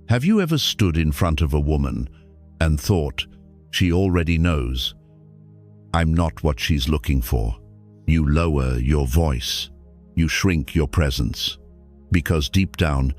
Have you ever stood in front of a woman and thought, she already knows, I'm not what she's looking for? You lower your voice. You shrink your presence. Because deep down,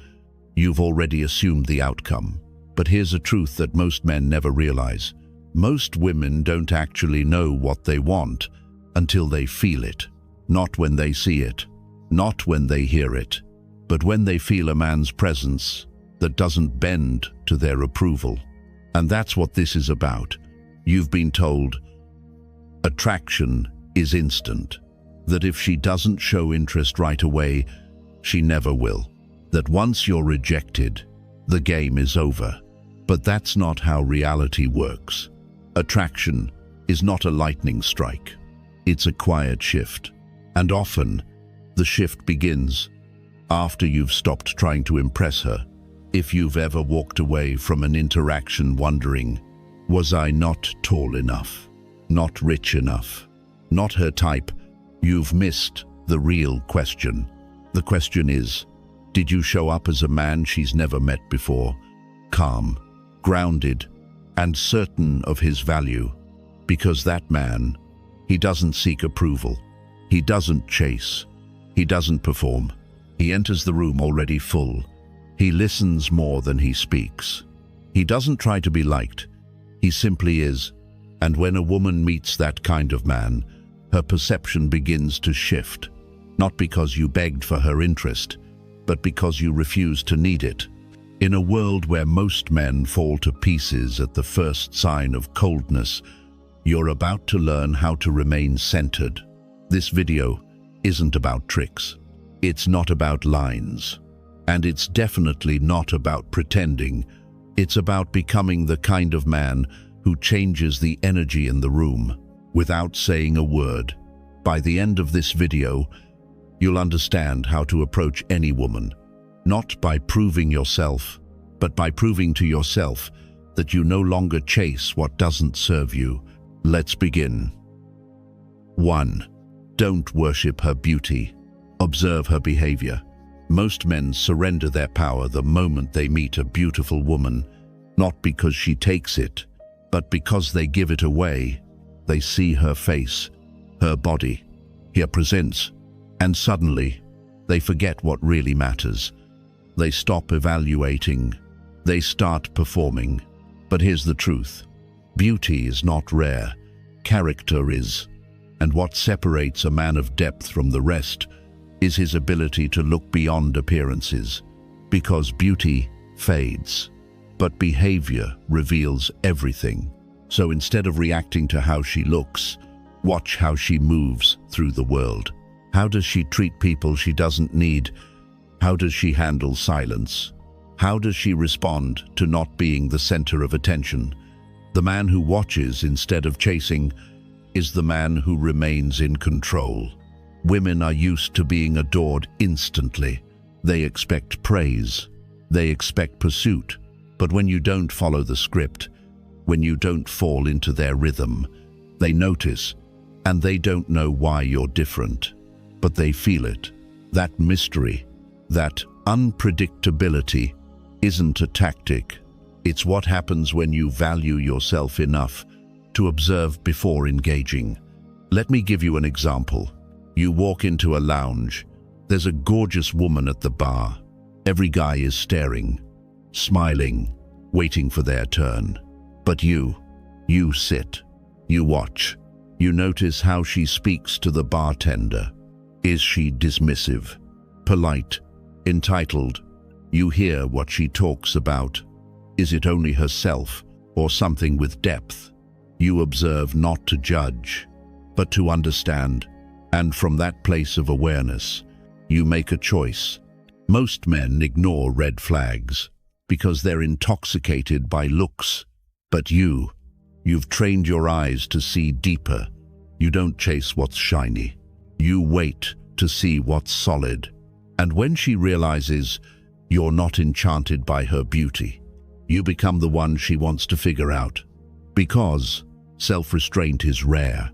you've already assumed the outcome. But here's a truth that most men never realize. Most women don't actually know what they want until they feel it. Not when they see it, not when they hear it, but when they feel a man's presence that doesn't bend to their approval. And that's what this is about. You've been told attraction is instant, that if she doesn't show interest right away, she never will, that once you're rejected, the game is over. But that's not how reality works. Attraction is not a lightning strike. It's a quiet shift. And often, the shift begins after you've stopped trying to impress her. If you've ever walked away from an interaction wondering, was I not tall enough? Not rich enough? Not her type? You've missed the real question. The question is, did you show up as a man she's never met before? Calm, grounded, and certain of his value. Because that man, he doesn't seek approval. He doesn't chase. He doesn't perform. He enters the room already full. He listens more than he speaks. He doesn't try to be liked. He simply is. And when a woman meets that kind of man, her perception begins to shift. Not because you begged for her interest, but because you refused to need it. In a world where most men fall to pieces at the first sign of coldness, you're about to learn how to remain centered. This video isn't about tricks. It's not about lines. And it's definitely not about pretending. It's about becoming the kind of man who changes the energy in the room without saying a word. By the end of this video, you'll understand how to approach any woman, not by proving yourself, but by proving to yourself that you no longer chase what doesn't serve you. Let's begin. 1. Don't worship her beauty. Observe her behavior. Most men surrender their power the moment they meet a beautiful woman, not because she takes it, but because they give it away. They see her face, her body, her presence, and suddenly, they forget what really matters. They stop evaluating. They start performing. But here's the truth. Beauty is not rare. Character is. And what separates a man of depth from the rest is his ability to look beyond appearances. Because beauty fades, but behavior reveals everything. So instead of reacting to how she looks, watch how she moves through the world. How does she treat people she doesn't need? How does she handle silence? How does she respond to not being the center of attention? The man who watches instead of chasing is the man who remains in control. Women are used to being adored instantly. They expect praise. They expect pursuit. But when you don't follow the script, when you don't fall into their rhythm, they notice, and they don't know why you're different. But they feel it. That mystery, that unpredictability isn't a tactic. It's what happens when you value yourself enough to observe before engaging. Let me give you an example. You walk into a lounge. There's a gorgeous woman at the bar. Every guy is staring, smiling, waiting for their turn. But you sit, you watch. You notice how she speaks to the bartender. Is she dismissive, polite, entitled? You hear what she talks about. Is it only herself or something with depth? You observe not to judge, but to understand. And from that place of awareness, you make a choice. Most men ignore red flags because they're intoxicated by looks. But you've trained your eyes to see deeper. You don't chase what's shiny. You wait to see what's solid. And when she realizes you're not enchanted by her beauty, you become the one she wants to figure out. Because self-restraint is rare,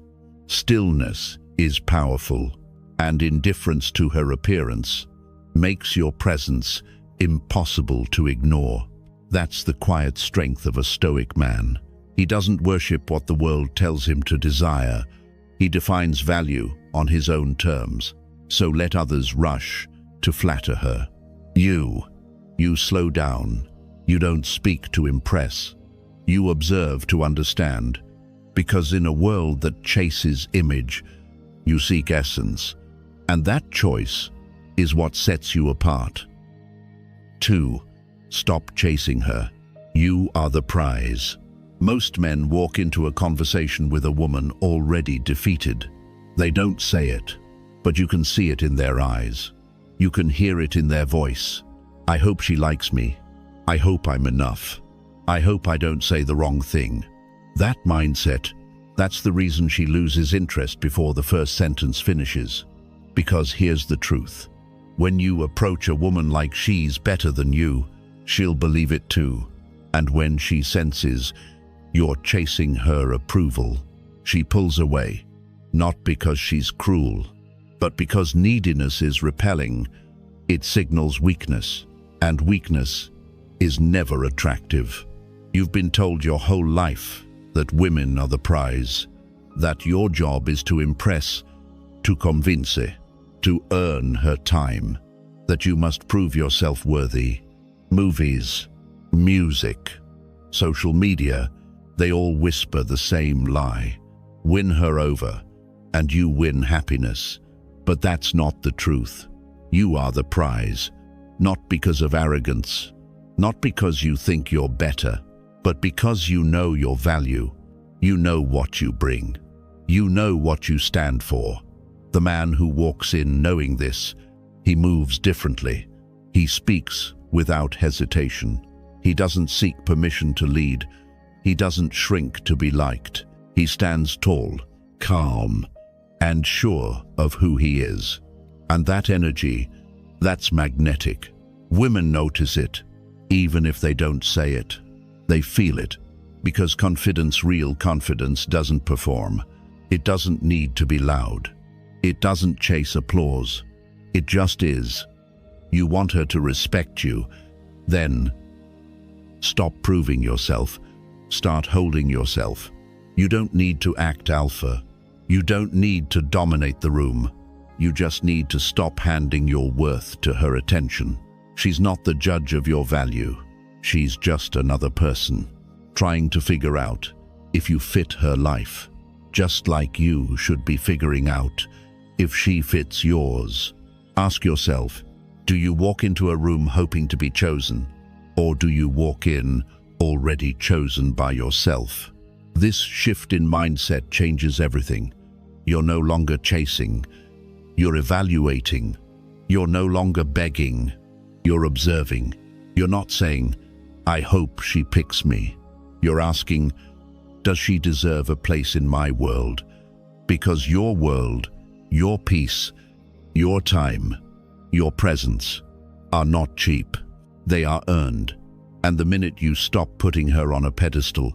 stillness is powerful, and indifference to her appearance makes your presence impossible to ignore. That's the quiet strength of a Stoic man. He doesn't worship what the world tells him to desire. He defines value on his own terms. So let others rush to flatter her. You slow down. You don't speak to impress. You observe to understand. Because in a world that chases image, you seek essence. And that choice is what sets you apart. 2. Stop chasing her. You are the prize. Most men walk into a conversation with a woman already defeated. They don't say it, but you can see it in their eyes. You can hear it in their voice. I hope she likes me. I hope I'm enough. I hope I don't say the wrong thing. That mindset, that's the reason she loses interest before the first sentence finishes. Because here's the truth. When you approach a woman like she's better than you, she'll believe it too. And when she senses you're chasing her approval, she pulls away. Not because she's cruel, but because neediness is repelling. It signals weakness, and weakness is never attractive. You've been told your whole life that women are the prize, that your job is to impress, to convince, to earn her time, that you must prove yourself worthy. Movies, music, social media, they all whisper the same lie. Win her over, and you win happiness. But that's not the truth. You are the prize, not because of arrogance, not because you think you're better, but because you know your value. You know what you bring. You know what you stand for. The man who walks in knowing this, he moves differently. He speaks without hesitation. He doesn't seek permission to lead. He doesn't shrink to be liked. He stands tall, calm, and sure of who he is. And that energy, that's magnetic. Women notice it, even if they don't say it. They feel it, because confidence, real confidence, doesn't perform. It doesn't need to be loud. It doesn't chase applause. It just is. You want her to respect you, then stop proving yourself. Start holding yourself. You don't need to act alpha. You don't need to dominate the room. You just need to stop handing your worth to her attention. She's not the judge of your value. She's just another person, trying to figure out if you fit her life, just like you should be figuring out if she fits yours. Ask yourself, do you walk into a room hoping to be chosen, or do you walk in already chosen by yourself? This shift in mindset changes everything. You're no longer chasing. You're evaluating. You're no longer begging. You're observing. You're not saying, I hope she picks me. You're asking, does she deserve a place in my world? Because your world, your peace, your time, your presence are not cheap. They are earned. And the minute you stop putting her on a pedestal,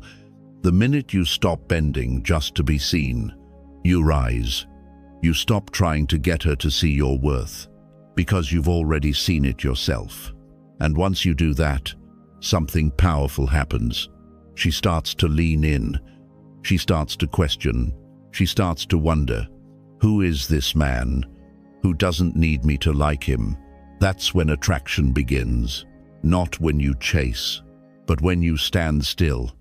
the minute you stop bending just to be seen, you rise. You stop trying to get her to see your worth, because you've already seen it yourself. And once you do that, something powerful happens. She starts to lean in. She starts to question. She starts to wonder, who is this man who doesn't need me to like him? That's when attraction begins. Not when you chase, but when you stand still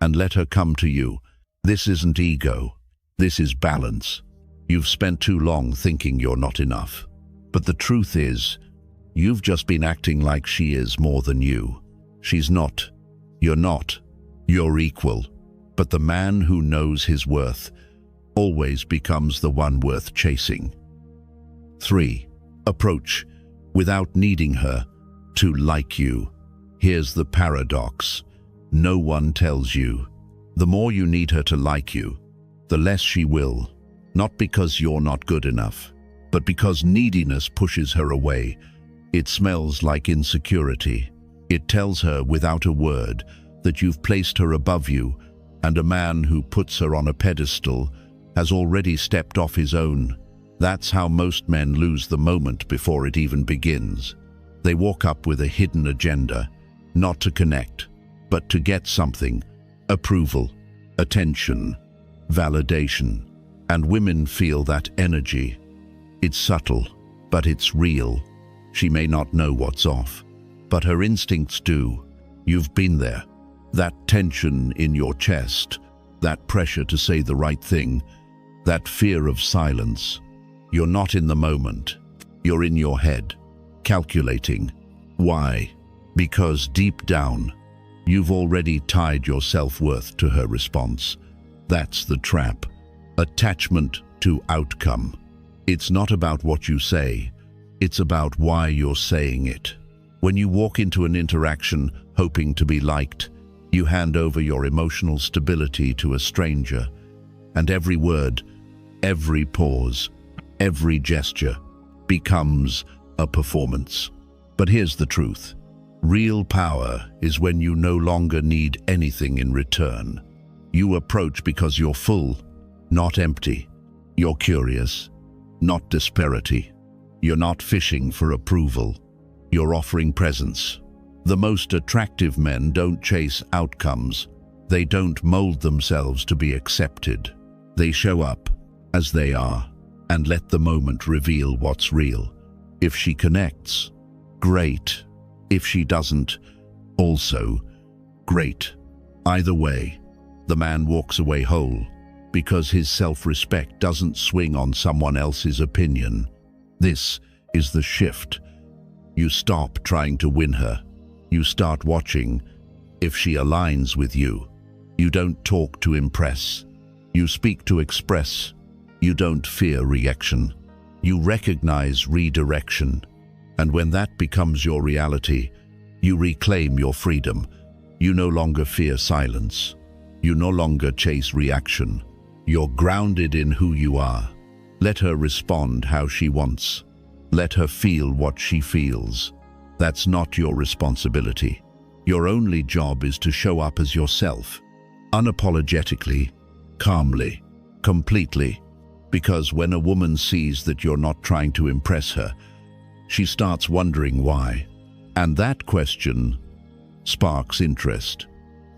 and let her come to you. This isn't ego. This is balance. You've spent too long thinking you're not enough. But the truth is, you've just been acting like she is more than you. She's not. You're not. You're equal. But the man who knows his worth always becomes the one worth chasing. 3. Approach without needing her to like you. Here's the paradox. No one tells you. The more you need her to like you, the less she will. Not because you're not good enough, but because neediness pushes her away. It smells like insecurity. It tells her without a word that you've placed her above you, and a man who puts her on a pedestal has already stepped off his own. That's how most men lose the moment before it even begins. They walk up with a hidden agenda, not to connect, but to get something: approval, attention, validation. And women feel that energy. It's subtle, but it's real. She may not know what's off, but her instincts do. You've been there. That tension in your chest, that pressure to say the right thing, that fear of silence. You're not in the moment. You're in your head, calculating. Why? Because deep down, you've already tied your self-worth to her response. That's the trap. Attachment to outcome. It's not about what you say. It's about why you're saying it. When you walk into an interaction hoping to be liked, you hand over your emotional stability to a stranger, and every word, every pause, every gesture becomes a performance. But here's the truth. Real power is when you no longer need anything in return. You approach because you're full, not empty. You're curious, not disparity. You're not fishing for approval. You're offering presence. The most attractive men don't chase outcomes. They don't mold themselves to be accepted. They show up as they are and let the moment reveal what's real. If she connects, great. If she doesn't, also great. Either way, the man walks away whole, because his self-respect doesn't swing on someone else's opinion. This is the shift. You stop trying to win her. You start watching if she aligns with you. You don't talk to impress. You speak to express. You don't fear reaction. You recognize redirection. And when that becomes your reality, you reclaim your freedom. You no longer fear silence. You no longer chase reaction. You're grounded in who you are. Let her respond how she wants. Let her feel what she feels. That's not your responsibility. Your only job is to show up as yourself, unapologetically, calmly, completely. Because when a woman sees that you're not trying to impress her, she starts wondering why. And that question sparks interest,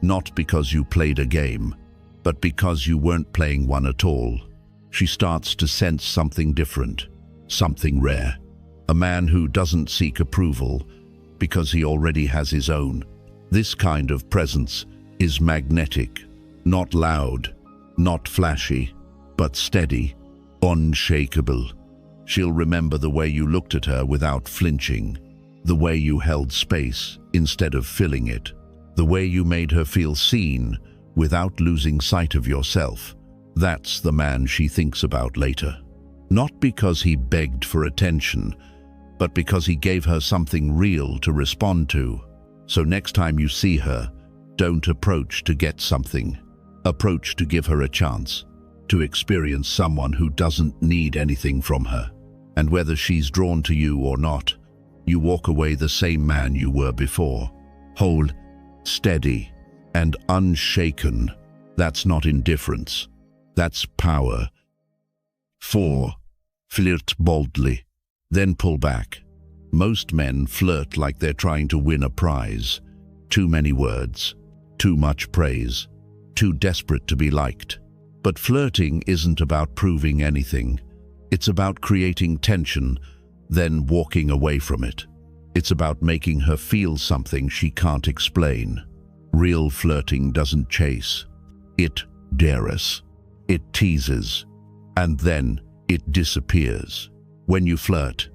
not because you played a game, but because you weren't playing one at all. She starts to sense something different, something rare. A man who doesn't seek approval because he already has his own. This kind of presence is magnetic, not loud, not flashy, but steady, unshakable. She'll remember the way you looked at her without flinching, the way you held space instead of filling it, the way you made her feel seen without losing sight of yourself. That's the man she thinks about later. Not because he begged for attention, but because he gave her something real to respond to. So next time you see her, don't approach to get something. Approach to give her a chance, to experience someone who doesn't need anything from her. And whether she's drawn to you or not, you walk away the same man you were before. Whole, steady, and unshaken. That's not indifference. That's power. 4. Flirt boldly, then pull back. Most men flirt like they're trying to win a prize. Too many words, too much praise, too desperate to be liked. But flirting isn't about proving anything. It's about creating tension, then walking away from it. It's about making her feel something she can't explain. Real flirting doesn't chase. It dares. It teases. And then it disappears. When you flirt,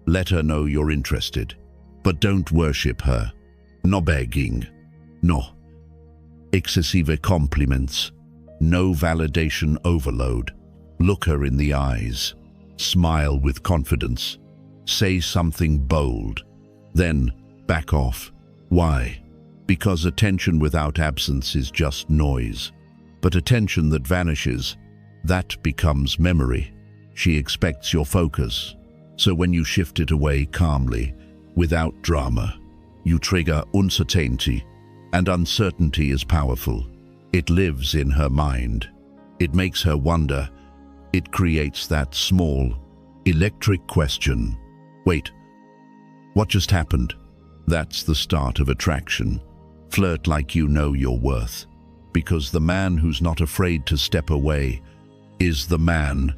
let her know you're interested. But don't worship her. No begging. No excessive compliments. No validation overload. Look her in the eyes. Smile with confidence. Say something bold. Then back off. Why? Because attention without absence is just noise. But attention that vanishes, that becomes memory. She expects your focus. So when you shift it away calmly, without drama, you trigger uncertainty. And uncertainty is powerful. It lives in her mind. It makes her wonder. It creates that small, electric question. Wait, what just happened? That's the start of attraction. Flirt like you know your worth, because the man who's not afraid to step away is the man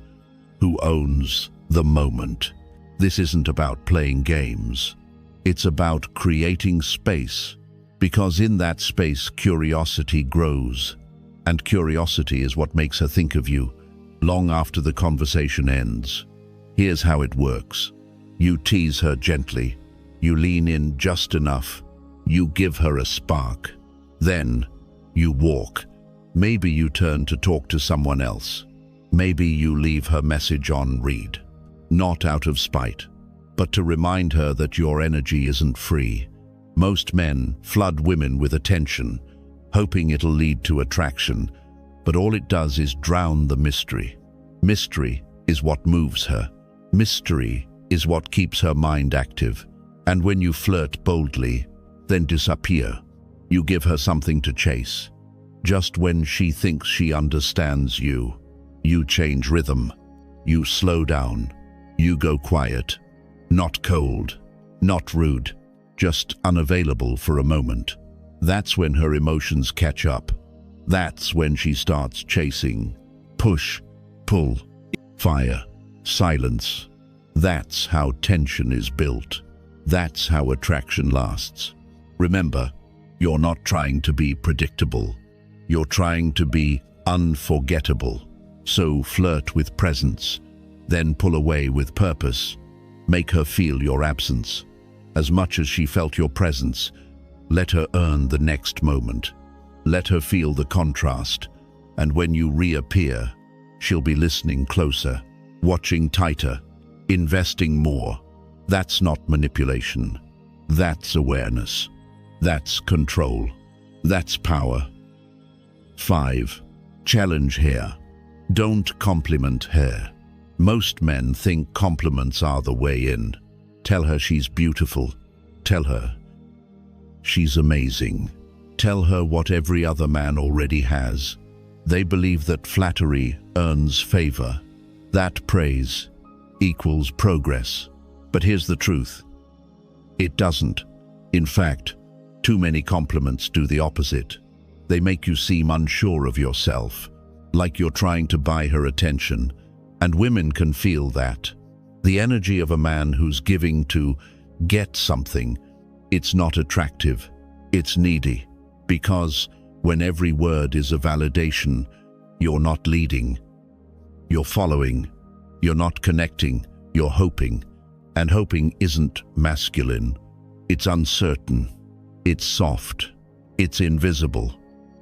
who owns the moment. This isn't about playing games. It's about creating space, because in that space curiosity grows, and curiosity is what makes her think of you long after the conversation ends. Here's how it works. You tease her gently. You lean in just enough. You give her a spark. Then you walk. Maybe you turn to talk to someone else. Maybe you leave her message on read. Not out of spite, but to remind her that your energy isn't free. Most men flood women with attention, hoping it'll lead to attraction, but all it does is drown the mystery. Mystery is what moves her. Mystery is what keeps her mind active. And when you flirt boldly, then disappear, you give her something to chase. Just when she thinks she understands you, you change rhythm. You slow down. You go quiet. Not cold, not rude, just unavailable for a moment. That's when her emotions catch up. That's when she starts chasing. Push, pull, fire, silence. That's how tension is built. That's how attraction lasts. Remember, you're not trying to be predictable. You're trying to be unforgettable. So flirt with presence, then pull away with purpose. Make her feel your absence. As much as she felt your presence, let her earn the next moment. Let her feel the contrast. And when you reappear, she'll be listening closer, watching tighter, investing more. That's not manipulation. That's awareness. That's control. That's power. 5. Challenge here. Don't compliment her. Most men think compliments are the way in. Tell her she's beautiful. Tell her she's amazing. Tell her what every other man already has. They believe that flattery earns favor, that praise equals progress. But here's the truth. It doesn't. In fact, too many compliments do the opposite. They make you seem unsure of yourself, like you're trying to buy her attention. And women can feel that. The energy of a man who's giving to get something, it's not attractive, it's needy. Because when every word is a validation, you're not leading. You're following. You're not connecting. You're hoping. And hoping isn't masculine. It's uncertain. It's soft. It's invisible.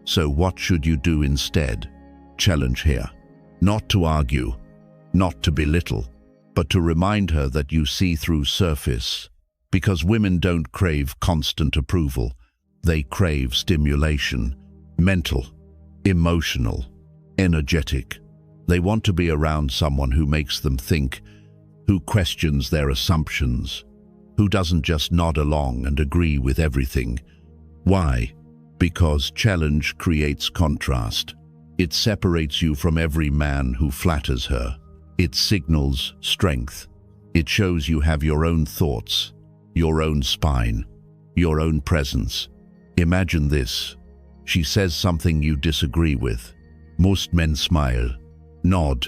So what should you do instead? Challenge here. Not to argue, not to belittle, but to remind her that you see through surface. Because women don't crave constant approval. They crave stimulation. Mental, emotional, energetic. They want to be around someone who makes them think, who questions their assumptions, who doesn't just nod along and agree with everything. Why? Because challenge creates contrast. It separates you from every man who flatters her. It signals strength. It shows you have your own thoughts, your own spine, your own presence. Imagine this. She says something you disagree with. Most men smile, nod,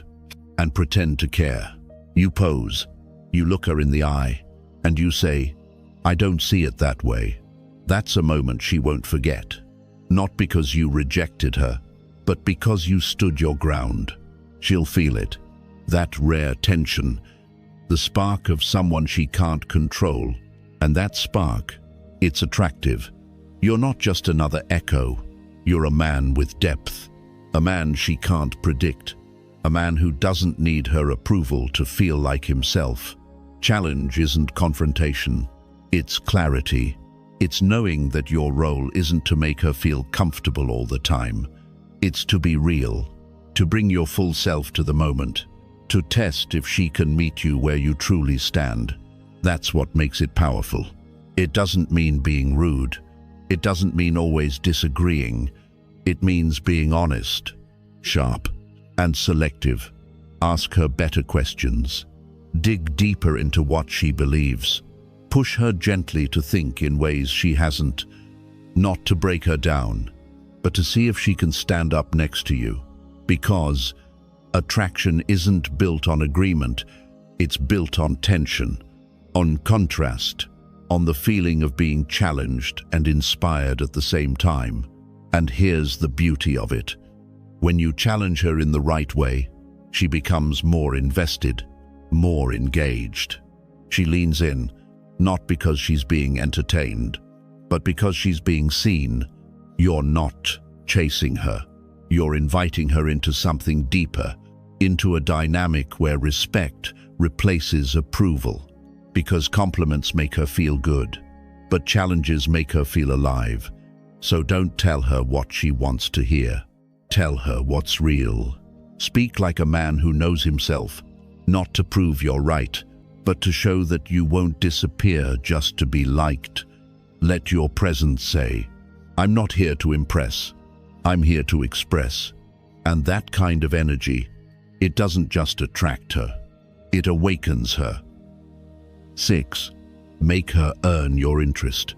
and pretend to care. You pose, you look her in the eye, and you say, "I don't see it that way." That's a moment she won't forget. Not because you rejected her, but because you stood your ground. She'll feel it. That rare tension, the spark of someone she can't control. And that spark, it's attractive. You're not just another echo. You're a man with depth. A man she can't predict. A man who doesn't need her approval to feel like himself. Challenge isn't confrontation. It's clarity. It's knowing that your role isn't to make her feel comfortable all the time. It's to be real, to bring your full self to the moment, to test if she can meet you where you truly stand. That's what makes it powerful. It doesn't mean being rude. It doesn't mean always disagreeing. It means being honest, sharp, and selective. Ask her better questions. Dig deeper into what she believes. Push her gently to think in ways she hasn't, not to break her down, but to see if she can stand up next to you. Because attraction isn't built on agreement, it's built on tension, on contrast, on the feeling of being challenged and inspired at the same time. And here's the beauty of it. When you challenge her in the right way, she becomes more invested, more engaged. She leans in, not because she's being entertained, but because she's being seen. You're not chasing her. You're inviting her into something deeper, into a dynamic where respect replaces approval. Because compliments make her feel good, but challenges make her feel alive. So don't tell her what she wants to hear. Tell her what's real. Speak like a man who knows himself, not to prove you're right, but to show that you won't disappear just to be liked. Let your presence say, "I'm not here to impress, I'm here to express." And that kind of energy, it doesn't just attract her, it awakens her. 6. Make her earn your interest.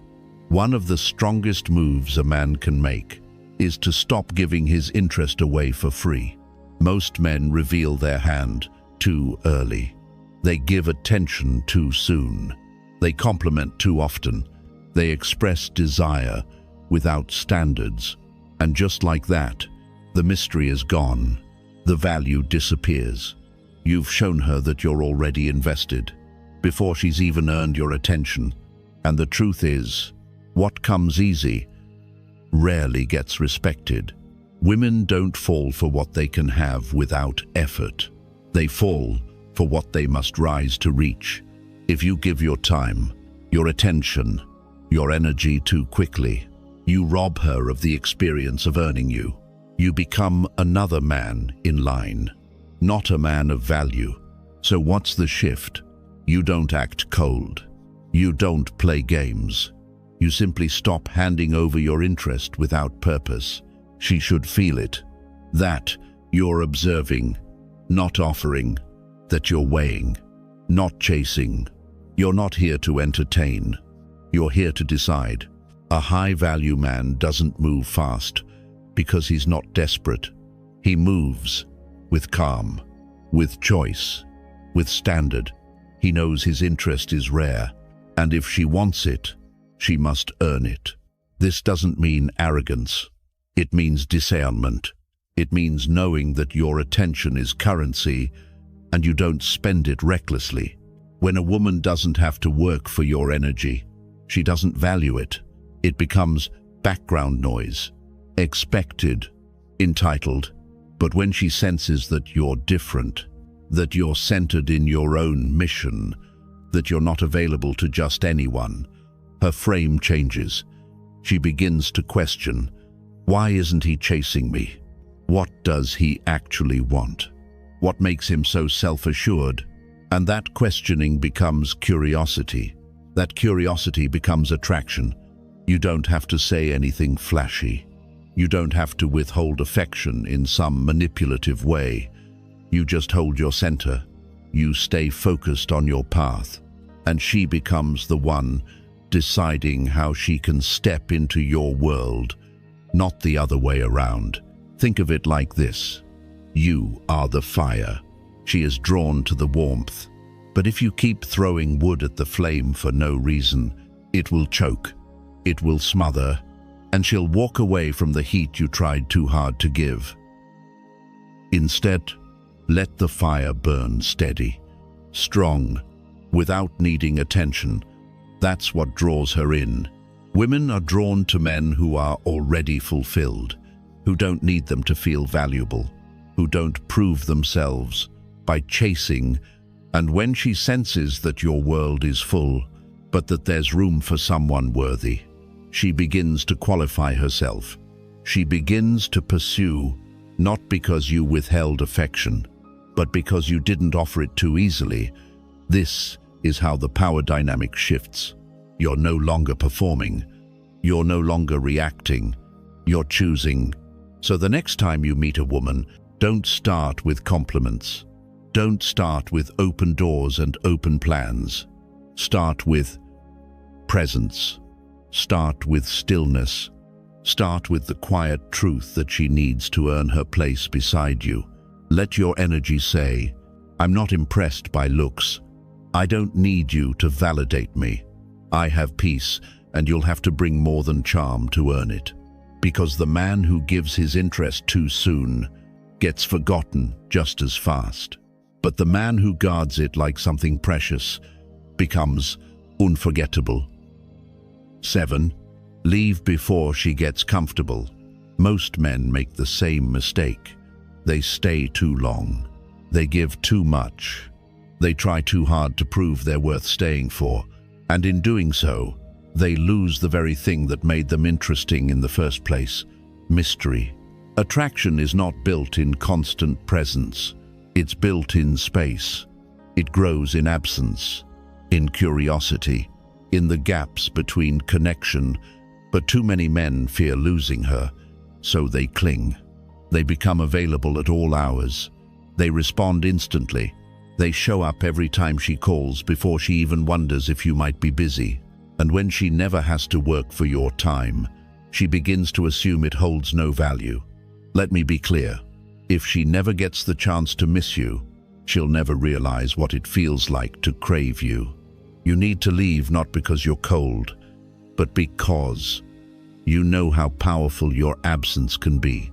One of the strongest moves a man can make is to stop giving his interest away for free. Most men reveal their hand too early. They give attention too soon. They compliment too often. They express desire without standards. And just like that, the mystery is gone. The value disappears. You've shown her that you're already invested, before she's even earned your attention. And the truth is, what comes easy rarely gets respected. Women don't fall for what they can have without effort. They fall for what they must rise to reach. If you give your time, your attention, your energy too quickly, you rob her of the experience of earning you. You become another man in line, not a man of value. So what's the shift? You don't act cold. You don't play games. You simply stop handing over your interest without purpose. She should feel it. That you're observing, not offering. That you're weighing, not chasing. You're not here to entertain. You're here to decide. A high-value man doesn't move fast because he's not desperate. He moves with calm, with choice, with standard. He knows his interest is rare, and if she wants it, she must earn it. This doesn't mean arrogance. It means discernment. It means knowing that your attention is currency and you don't spend it recklessly. When a woman doesn't have to work for your energy, she doesn't value it. It becomes background noise, expected, entitled. But when she senses that you're different, that you're centered in your own mission, that you're not available to just anyone, her frame changes. She begins to question, why isn't he chasing me? What does he actually want? What makes him so self-assured? And that questioning becomes curiosity. That curiosity becomes attraction. You don't have to say anything flashy. You don't have to withhold affection in some manipulative way. You just hold your center. You stay focused on your path. And she becomes the one deciding how she can step into your world, not the other way around. Think of it like this. You are the fire. She is drawn to the warmth. But if you keep throwing wood at the flame for no reason, it will choke, it will smother, and she'll walk away from the heat you tried too hard to give. Instead, let the fire burn steady, strong, without needing attention. That's what draws her in. Women are drawn to men who are already fulfilled, who don't need them to feel valuable, who don't prove themselves by chasing. And when she senses that your world is full, but that there's room for someone worthy, she begins to qualify herself. She begins to pursue, not because you withheld affection, but because you didn't offer it too easily. This is how the power dynamic shifts. You're no longer performing. You're no longer reacting. You're choosing. So the next time you meet a woman, don't start with compliments. Don't start with open doors and open plans. Start with, presence. Start with stillness. Start with the quiet truth that she needs to earn her place beside you. Let your energy say, "I'm not impressed by looks. I don't need you to validate me. I have peace, and you'll have to bring more than charm to earn it." Because the man who gives his interest too soon gets forgotten just as fast. But the man who guards it like something precious becomes unforgettable. 7. Leave before she gets comfortable. Most men make the same mistake. They stay too long. They give too much. They try too hard to prove they're worth staying for. And in doing so, they lose the very thing that made them interesting in the first place: mystery. Attraction is not built in constant presence. It's built in space. It grows in absence, in curiosity, in the gaps between connection. But too many men fear losing her, so they cling. They become available at all hours. They respond instantly. They show up every time she calls before she even wonders if you might be busy. And when she never has to work for your time, she begins to assume it holds no value. Let me be clear. If she never gets the chance to miss you, she'll never realize what it feels like to crave you. You need to leave not because you're cold, but because you know how powerful your absence can be.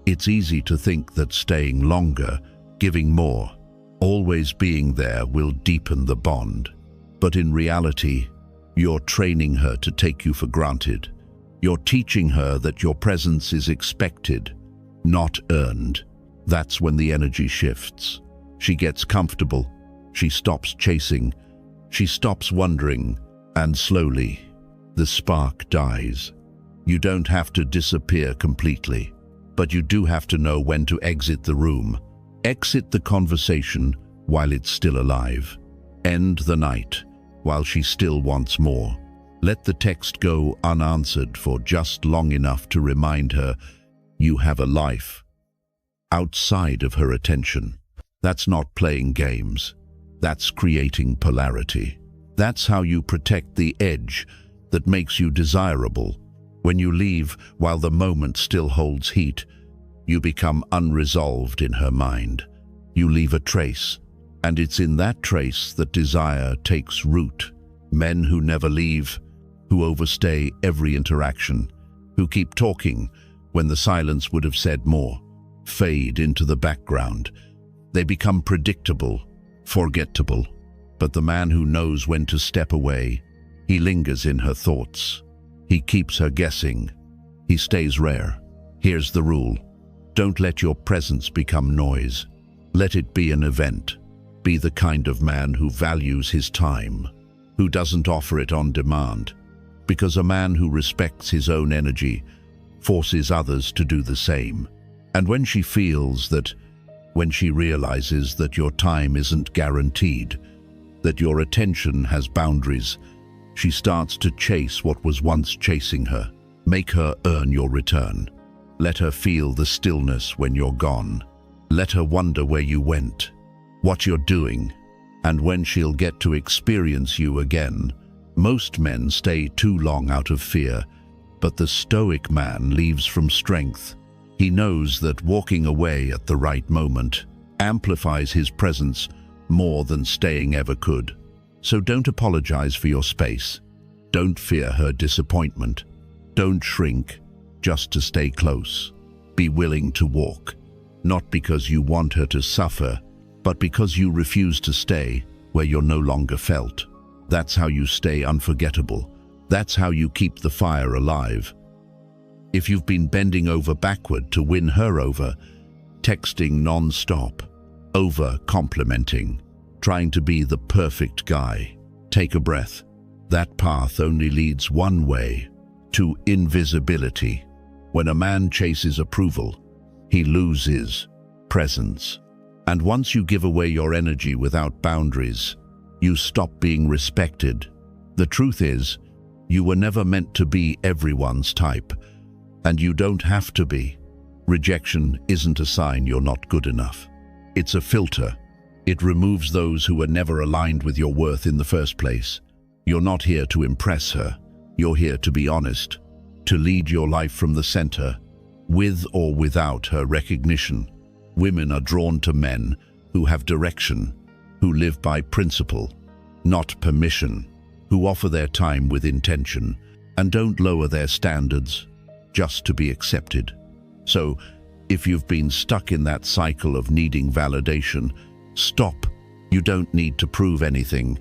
It's easy to think that staying longer, giving more, always being there will deepen the bond. But in reality, you're training her to take you for granted. You're teaching her that your presence is expected, not earned. That's when the energy shifts. She gets comfortable. She stops chasing. She stops wondering. And slowly, the spark dies. You don't have to disappear completely, but you do have to know when to exit the room. Exit the conversation while it's still alive. End the night while she still wants more. Let the text go unanswered for just long enough to remind her you have a life outside of her attention. That's not playing games. That's creating polarity. That's how you protect the edge that makes you desirable. When you leave while the moment still holds heat, you become unresolved in her mind. You leave a trace, and it's in that trace that desire takes root. Men who never leave, who overstay every interaction, who keep talking when the silence would have said more, fade into the background. They become predictable, forgettable. But the man who knows when to step away, he lingers in her thoughts. He keeps her guessing. He stays rare. Here's the rule. Don't let your presence become noise. Let it be an event. Be the kind of man who values his time, who doesn't offer it on demand. Because a man who respects his own energy forces others to do the same. And when she realizes that your time isn't guaranteed, that your attention has boundaries, she starts to chase what was once chasing her. Make her earn your return. Let her feel the stillness when you're gone. Let her wonder where you went, what you're doing, and when she'll get to experience you again. Most men stay too long out of fear, but the Stoic man leaves from strength. He knows that walking away at the right moment amplifies his presence more than staying ever could. So don't apologize for your space. Don't fear her disappointment. Don't shrink just to stay close. Be willing to walk, not because you want her to suffer, but because you refuse to stay where you're no longer felt. That's how you stay unforgettable. That's how you keep the fire alive. If you've been bending over backward to win her over, texting non-stop, over-complimenting, trying to be the perfect guy, take a breath. That path only leads one way, to invisibility. When a man chases approval, he loses presence. And once you give away your energy without boundaries, you stop being respected. The truth is, you were never meant to be everyone's type, and you don't have to be. Rejection isn't a sign you're not good enough. It's a filter. It removes those who were never aligned with your worth in the first place. You're not here to impress her. You're here to be honest, to lead your life from the center, with or without her recognition. Women are drawn to men who have direction, who live by principle, not permission, who offer their time with intention and don't lower their standards just to be accepted. So, if you've been stuck in that cycle of needing validation, stop. You don't need to prove anything,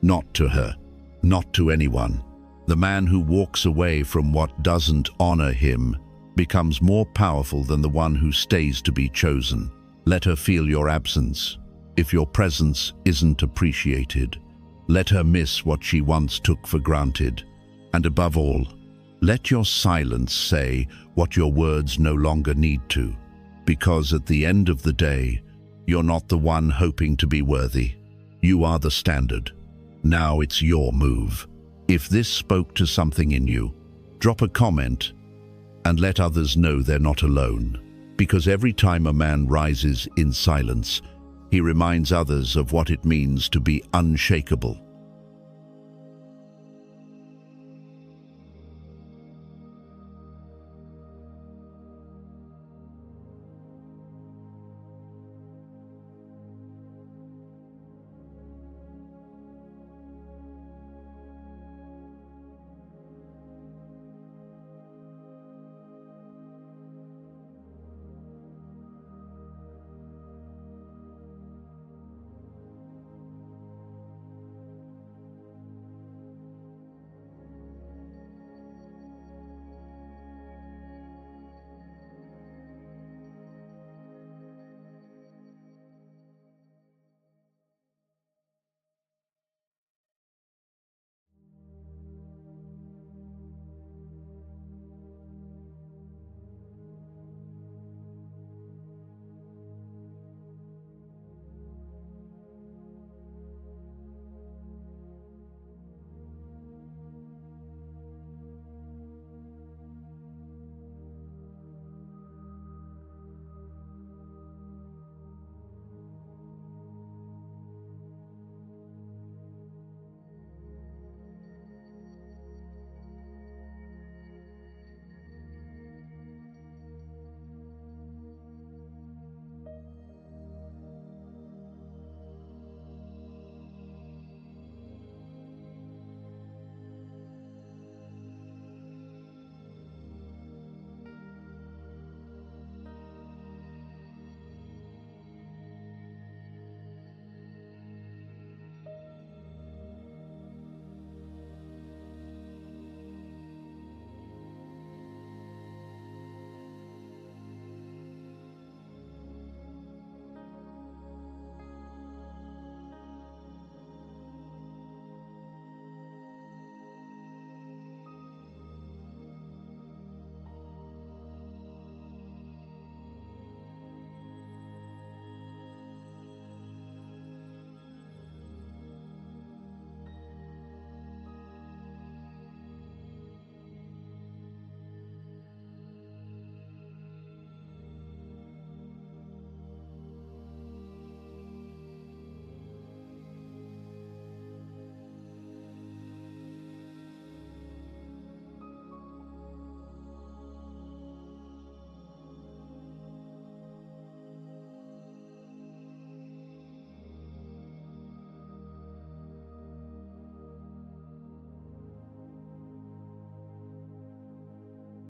not to her, not to anyone. The man who walks away from what doesn't honor him becomes more powerful than the one who stays to be chosen. Let her feel your absence. If your presence isn't appreciated, let her miss what she once took for granted. And above all, let your silence say what your words no longer need to. Because at the end of the day, you're not the one hoping to be worthy. You are the standard. Now it's your move. If this spoke to something in you, drop a comment and let others know they're not alone. Because every time a man rises in silence, he reminds others of what it means to be unshakable.